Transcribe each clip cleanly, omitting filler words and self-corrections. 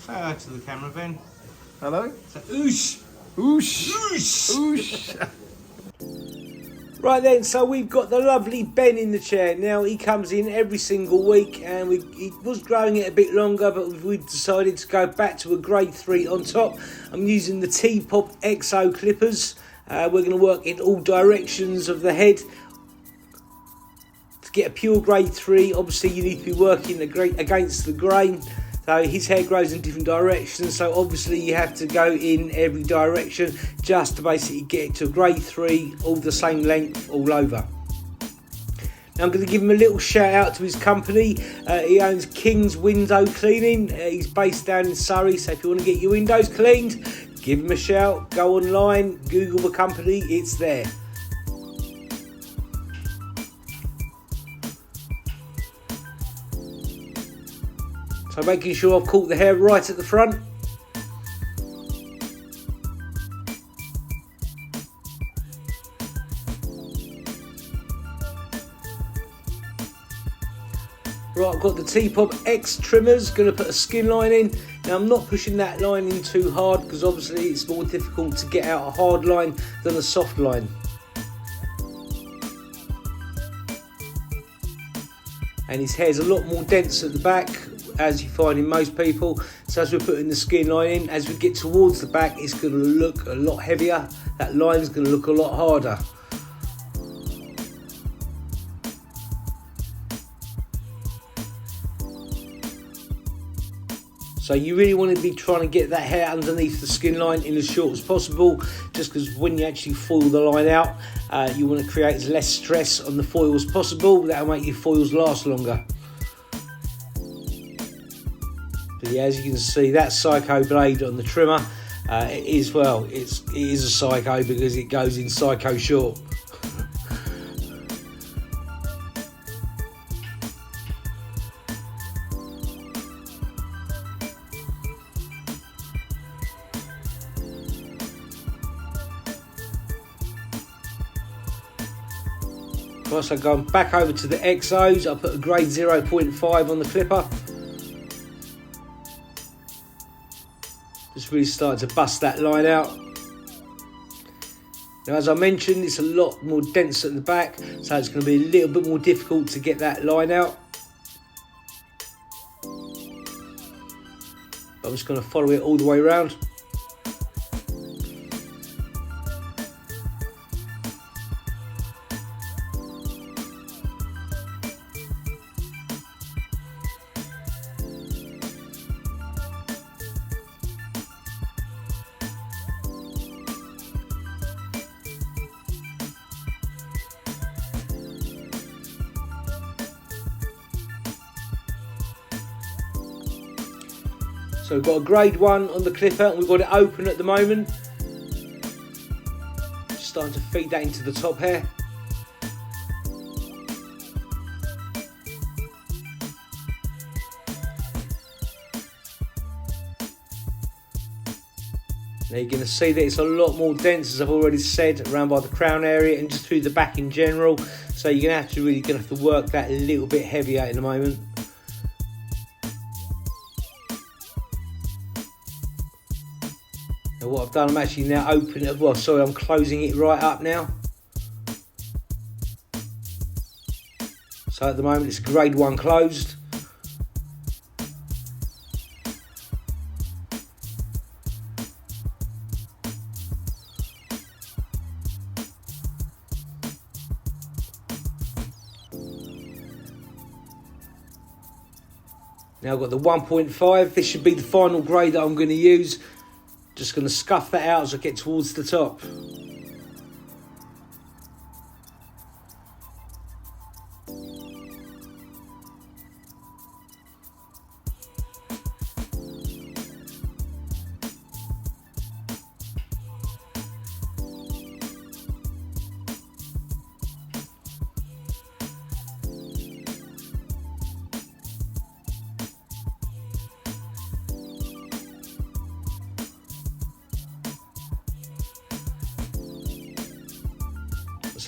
Say hello to the camera, Ben. Hello? So, oosh! Oosh! Oosh! Oosh! Right then, so we've got the lovely Ben in the chair. Now, he comes in every single week, and he was growing it a bit longer, but we've decided to go back to a grade 3 on top. I'm using the Tpob XO clippers. We're going to work in all directions of the head. To get a pure grade 3, obviously you need to be working against the grain. So his hair grows in different directions, so obviously you have to go in every direction just to basically get it to a grade 3, all the same length all over. Now I'm going to give him a little shout out to his company. He owns King's Window Cleaning. He's based down in Surrey, so if you want to get your windows cleaned, give him a shout. Go online, Google the company, it's there. So making sure I've caught the hair right at the front. Right, I've got the Tpob X trimmers, going to put a skin line in. Now I'm not pushing that line in too hard because obviously it's more difficult to get out a hard line than a soft line. And his hair's a lot more dense at the back, as you find in most people. So as we're putting the skin line in, as we get towards the back, it's going to look a lot heavier. That line's going to look a lot harder. So you really want to be trying to get that hair underneath the skin line in as short as possible, just because when you actually foil the line out, you want to create as less stress on the foil as possible. That'll make your foils last longer. But yeah, as you can see, that psycho blade on the trimmer, it is a psycho because it goes in psycho short. Right, so going back over to the XOs, I put a grade 0.5 on the clipper. Just really starting to bust that line out. Now, as I mentioned, it's a lot more dense at the back, so it's going to be a little bit more difficult to get that line out. I'm just going to follow it all the way around. So we've got a grade 1 on the clipper and we've got it open at the moment. Just starting to feed that into the top hair. Now you're going to see that it's a lot more dense, as I've already said, around by the crown area and just through the back in general. So you're going to have to work that a little bit heavier in a moment. Now what I've done, I'm actually now opening it, I'm closing it right up now. So at the moment it's grade 1 closed. Now I've got the 1.5, this should be the final grade that I'm going to use. Just going to scuff that out as I get towards the top.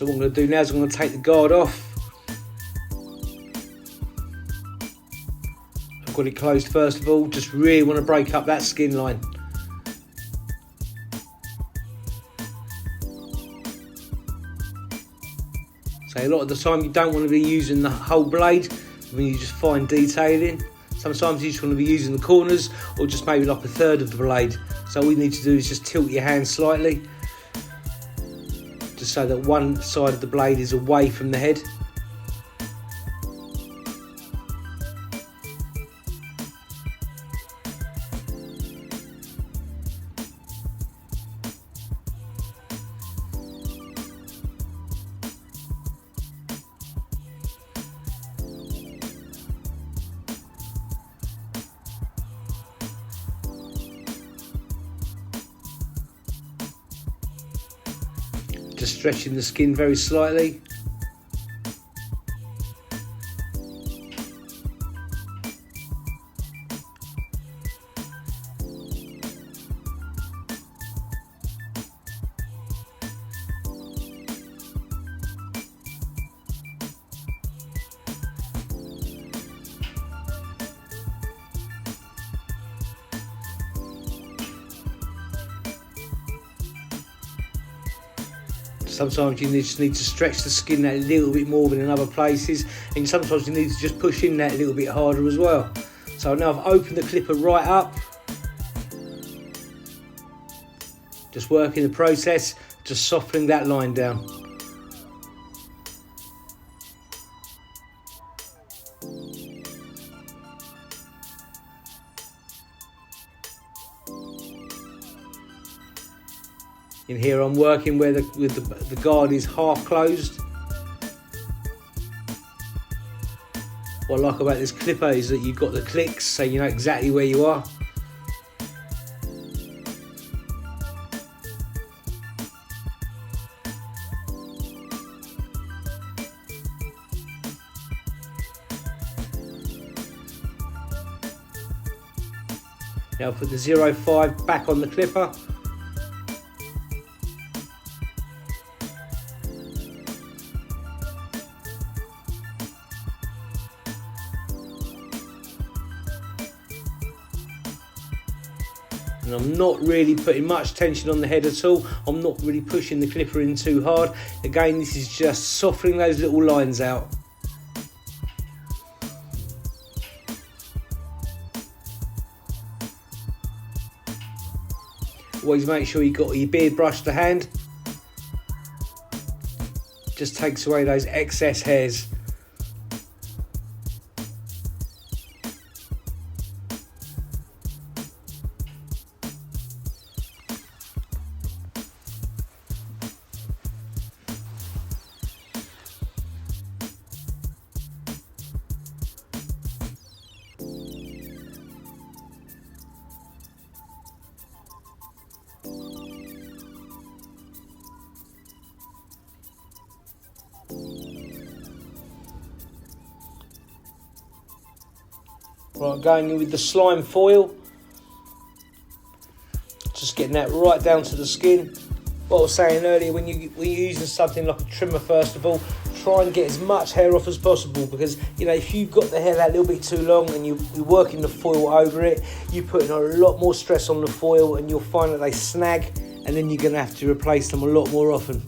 So what I'm going to do now is I'm going to take the guard off. I've got got it closed first of all. Just really want to break up that skin line. So a lot of the time you don't want to be using the whole blade when you just fine detailing. Sometimes you just want to be using the corners or just maybe like a third of the blade. So all you need to do is just tilt your hand slightly, just so that one side of the blade is away from the head. Just stretching the skin very slightly. Sometimes you just need to stretch the skin that a little bit more than in other places, and sometimes you need to just push in that a little bit harder as well. So now I've opened the clipper right up, just working the process, just softening that line down. In here I'm working where the guard is half closed. What I like about this clipper is that you've got the clicks, so you know exactly where you are. Now put the 0.5 back on the clipper. And I'm not really putting much tension on the head at all. I'm not really pushing the clipper in too hard. Again, this is just softening those little lines out. Always make sure you've got your beard brush to hand. Just takes away those excess hairs. Right, going in with the slime foil, just getting that right down to the skin. What I was saying earlier, when you're using something like a trimmer, first of all, try and get as much hair off as possible, because you know, if you've got the hair that little bit too long and you're working the foil over it, you're putting a lot more stress on the foil, and you'll find that they snag, and then you're going to have to replace them a lot more often.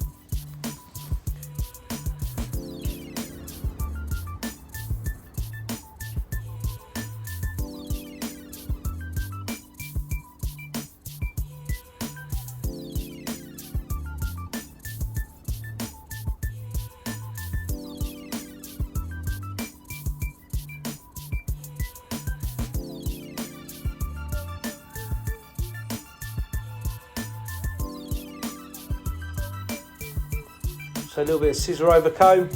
So a little bit of scissor over comb,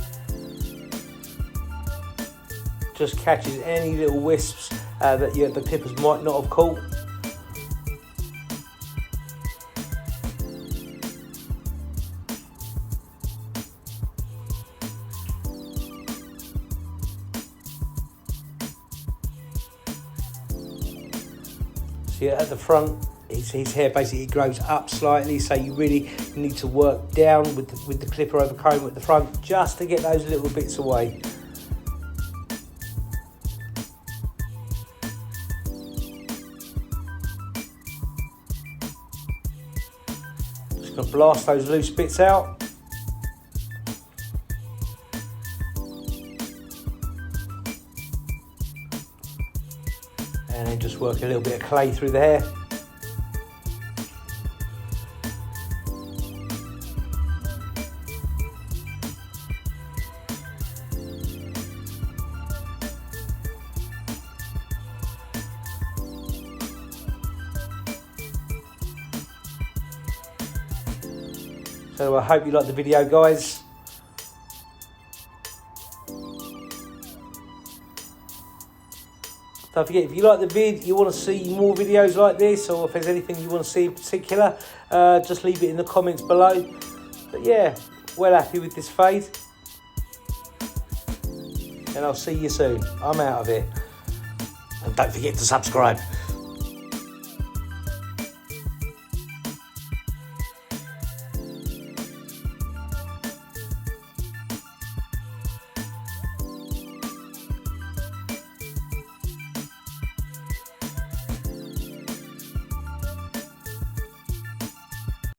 just catches any little wisps that the clippers might not have caught. See, at the front, his hair basically grows up slightly, so you really need to work down with the clipper over comb at the front just to get those little bits away. just going to blast those loose bits out. And then just work a little bit of clay through the hair. So I hope you liked the video, guys. Don't forget, if you like the vid, you want to see more videos like this, or if there's anything you want to see in particular, just leave it in the comments below. But yeah, well happy with this fade. And I'll see you soon. I'm out of here. And don't forget to subscribe.